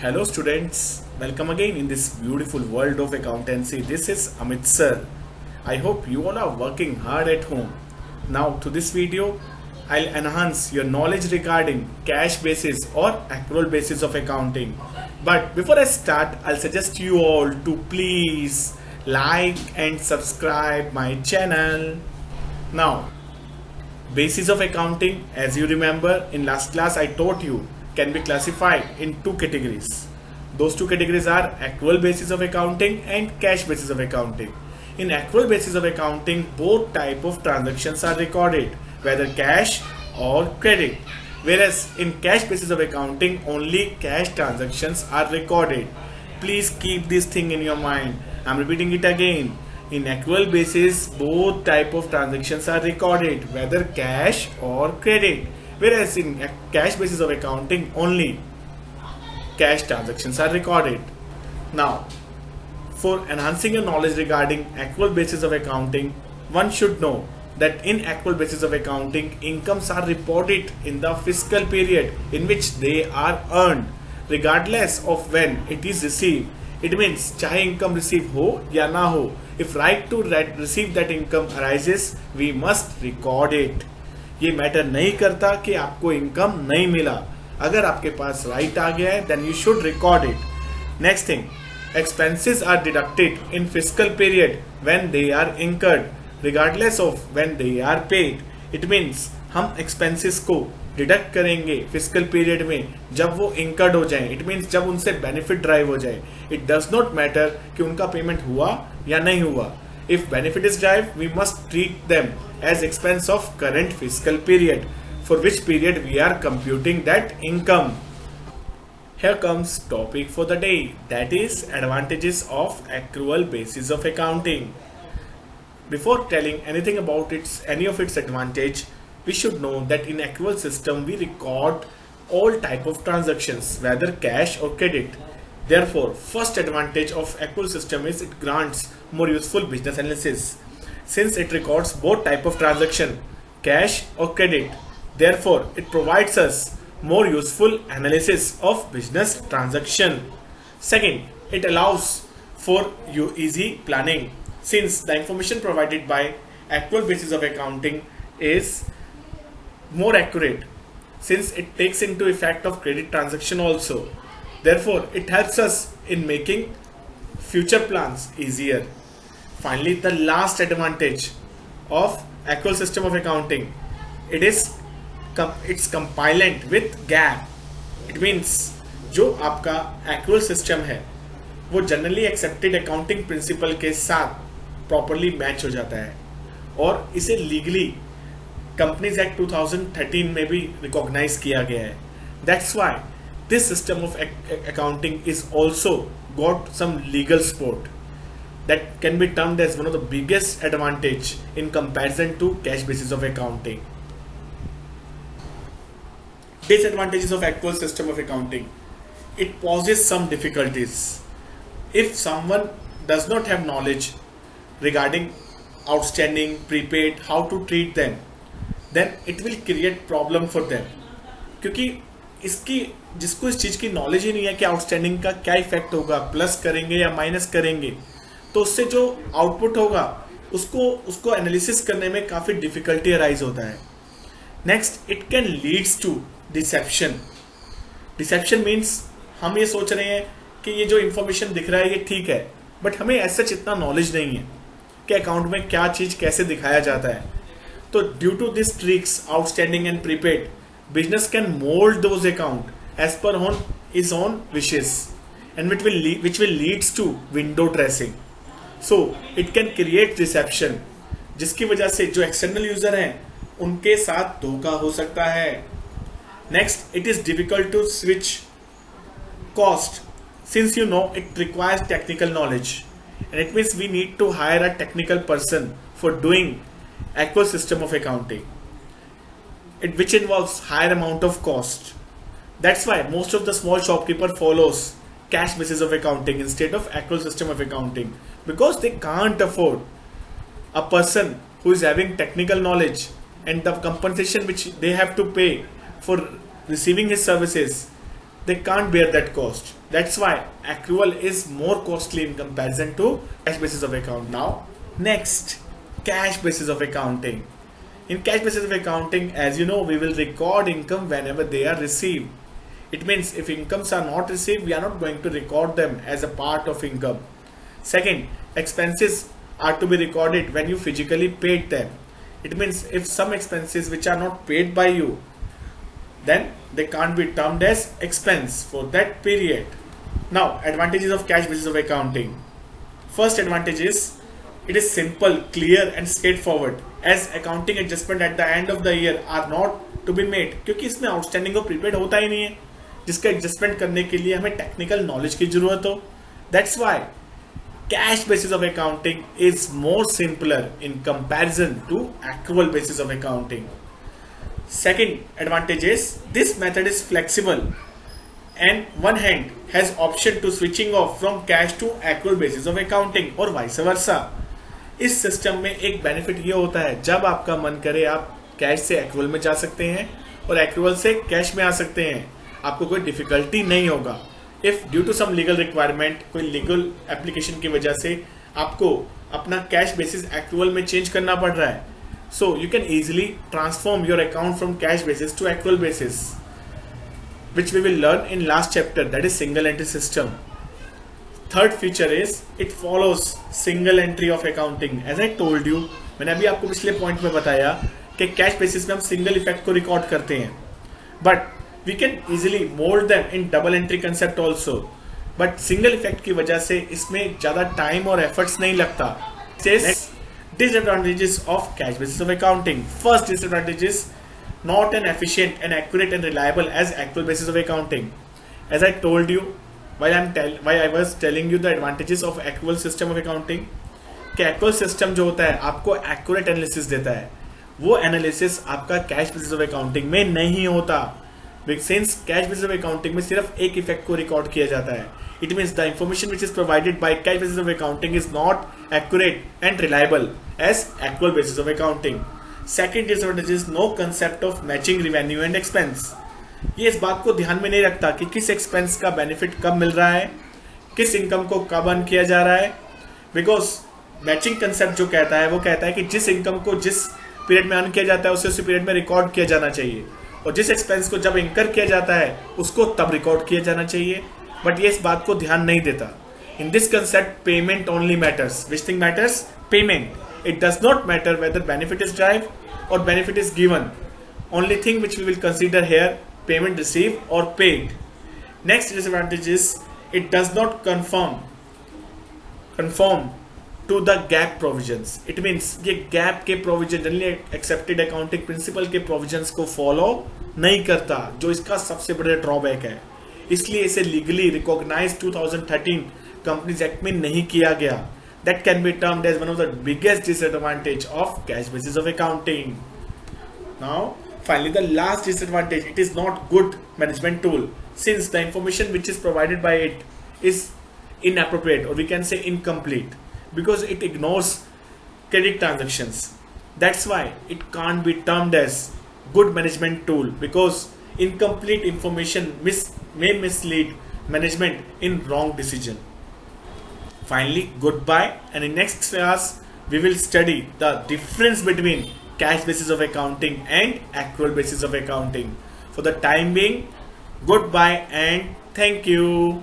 Hello students, welcome again in this beautiful world of accountancy. This is Amit sir. I hope you all are working hard at home. Now to this video, I'll enhance your knowledge regarding cash basis or accrual basis of accounting. But before I start, I'll suggest you all to please like and subscribe my channel. Now, basis of accounting, as you remember in last class I taught you, can be classified in two categories. Those two categories are accrual basis of accounting and cash basis of accounting. In accrual basis of accounting, both type of transactions are recorded, whether cash or credit. Whereas in cash basis of accounting, only cash transactions are recorded. Please keep this thing in your mind. I'm repeating it again. In accrual basis, both type of transactions are recorded, whether cash or credit. Whereas in cash basis of accounting, only cash transactions are recorded. Now, for enhancing your knowledge regarding accrual basis of accounting, one should know that in accrual basis of accounting, incomes are reported in the fiscal period in which they are earned, regardless of when it is received. It means चाहे income receive हो या ना हो, if right to receive that income arises, we must record it. ये matter नहीं करता कि आपको इनकम नहीं मिला. अगर आपके पास राइट आ गया है, then you should record it. Next thing, expenses are deducted in fiscal period when they are incurred regardless of when they are paid. It means हम expenses को डिडक्ट करेंगे फिजिकल पीरियड में जब वो इंकर्ड हो जाए. इट मीन्स जब उनसे बेनिफिट ड्राइव हो जाए. इट डज नॉट मैटर कि उनका पेमेंट हुआ या नहीं हुआ. If benefit is drive, we must treat them as expense of current physical period for which period we are computing that income. Here comes topic for the day, that is advantages of accrual basis of accounting. Before telling anything about any of its advantage, we should know that in accrual system we record all type of transactions, whether cash or credit. Therefore, first advantage of accrual system is it grants more useful business analysis. Since it records both type of transaction, cash or credit, therefore it provides us more useful analysis of business transaction. Second, it allows for easy planning. Since the information provided by accrual basis of accounting is more accurate, since it takes into effect of credit transaction also, therefore it helps us in making future plans easier. Finally, the last advantage of accrual system of accounting, it's compliant with GAAP. It means जो आपका accrual system है वो generally accepted accounting principle के साथ properly match हो जाता है और इसे लीगली कंपनीज एक्ट 2013 में भी रिकॉग्नाइज किया गया है. That's why this system of accounting is also got some legal support that can be termed as one of the biggest advantage in comparison to cash basis of accounting. Disadvantages of accrual system of accounting. It poses some difficulties. If someone does not have knowledge regarding outstanding, prepaid, how to treat them, then it will create problem for them. क्योंकि इसकी जिसको इस चीज़ की knowledge ही नहीं है कि outstanding का क्या इफेक्ट होगा, प्लस करेंगे या माइनस करेंगे, तो उससे जो आउटपुट होगा उसको एनालिसिस करने में काफ़ी डिफिकल्टी अराइज होता है. Next, it can leads to deception. Deception means हम ये सोच रहे हैं कि ये जो इंफॉर्मेशन दिख रहा है ये ठीक है, बट हमें ऐसा इतना नॉलेज नहीं है कि अकाउंट में क्या चीज़ कैसे दिखाया जाता है. तो due to this tricks, outstanding and prepaid, business can mould those account as per own is own wishes and which will leads to window dressing. So it can create deception, जिसकी वजह से जो एक्सटर्नल यूजर हैं उनके साथ धोखा हो सकता है. Next, it is difficult to switch cost, since you know it requires technical knowledge and it means we need to hire a technical person for doing accrual system of accounting, which involves higher amount of cost. That's why most of the small shopkeeper follows cash basis of accounting instead of accrual system of accounting, because they can't afford a person who is having technical knowledge and the compensation which they have to pay for receiving his services they can't bear that cost. That's why accrual is more costly in comparison to cash basis of account. Now, next, cash basis of accounting. In cash basis of accounting, as you know, we will record income whenever they are received. It means if incomes are not received, we are not going to record them as a part of income. Second, expenses are to be recorded when you physically paid them. It means if some expenses which are not paid by you, then they can't be termed as expense for that period. Now, advantages of cash basis of accounting. First advantage is it is simple, clear and straightforward, as accounting adjustment at the end of the year are not to be made, क्योंकि इसमें outstanding और prepaid होता ही नहीं है जिसका adjustment करने के लिए हमें टेक्निकल नॉलेज की जरूरत हो. That's why cash basis of accounting is more simpler in comparison to accrual basis of accounting. Second advantage is this method is flexible and one hand has option to switching off from cash to accrual basis of accounting or vice versa. इस system में एक benefit ये होता है, जब आपका मन करे आप कैश से एक्रुअल में जा सकते हैं और एक्रुअल से कैश में आ सकते हैं. आपको कोई डिफिकल्टी नहीं होगा. If due to some legal requirement, कोई लीगल एप्लीकेशन की वजह से आपको अपना कैश बेसिस एक्रुअल में चेंज करना पड़ रहा है, so you can easily transform your account from cash basis to accrual basis, which we will learn in last chapter, that is single entry system. Third feature is it follows single entry of accounting. As I told you, मैंने अभी आपको पिछले point में बताया कि cash basis में हम single effect को रिकॉर्ड करते हैं, but we can easily mould them in double entry concept also. But single effect की वजह से इसमें ज्यादा टाइम और एफर्ट्स नहीं लगता. Disadvantages of cash basis of accounting. First disadvantage is not an efficient and accurate and reliable as accrual basis of accounting. As I told you while I was telling you the advantages of accrual system of accounting, कि accrual system जो होता है आपको accurate analysis देता है, वो analysis आपका cash basis of accounting में नहीं होता. Since cash basis of accounting में सिर्फ एक इफेक्ट को रिकॉर्ड किया जाता है, it means the information which is provided by cash basis of accounting is not accurate and reliable as accrual basis of accounting. Second disadvantage is no concept of matching revenue and expense. ये इस बात को ध्यान में नहीं रखता कि किस एक्सपेंस का बेनिफिट कब मिल रहा है, किस इनकम को कब अर्न किया जा रहा है. बिकॉज मैचिंग कंसेप्ट जो कहता है वो कहता है कि जिस इनकम को जिस पीरियड में अर्न किया जाता है उसे उसी पीरियड में रिकॉर्ड किया जाना चाहिए, और जिस एक्सपेंस को जब इंकर किया जाता है उसको तब रिकॉर्ड किया जाना चाहिए. बट ये इस बात को ध्यान नहीं देता. In this concept payment only matters. Which thing matters? Payment. It does not matter whether benefit is derived or benefit is given. Only thing which we will consider here, payment received or paid. Next disadvantage is it does not conform to the gap provisions. It means ये gap के provision, generally accepted accounting principle के provisions को follow नहीं करता, जो इसका सबसे बड़ा drawback है. इसलिए इसे legally recognized 2013 Companies Act में नहीं किया गया. That can be termed as one of the biggest disadvantage of cash basis of accounting. Now, finally, the last disadvantage, it is not good management tool, since the information which is provided by it is inappropriate, or we can say incomplete, because it ignores credit transactions. That's why it can't be termed as good management tool, because incomplete information may mislead management in wrong decision. Finally, goodbye, and in next class we will study the difference between cash basis of accounting and accrual basis of accounting. For the time being, goodbye and thank you.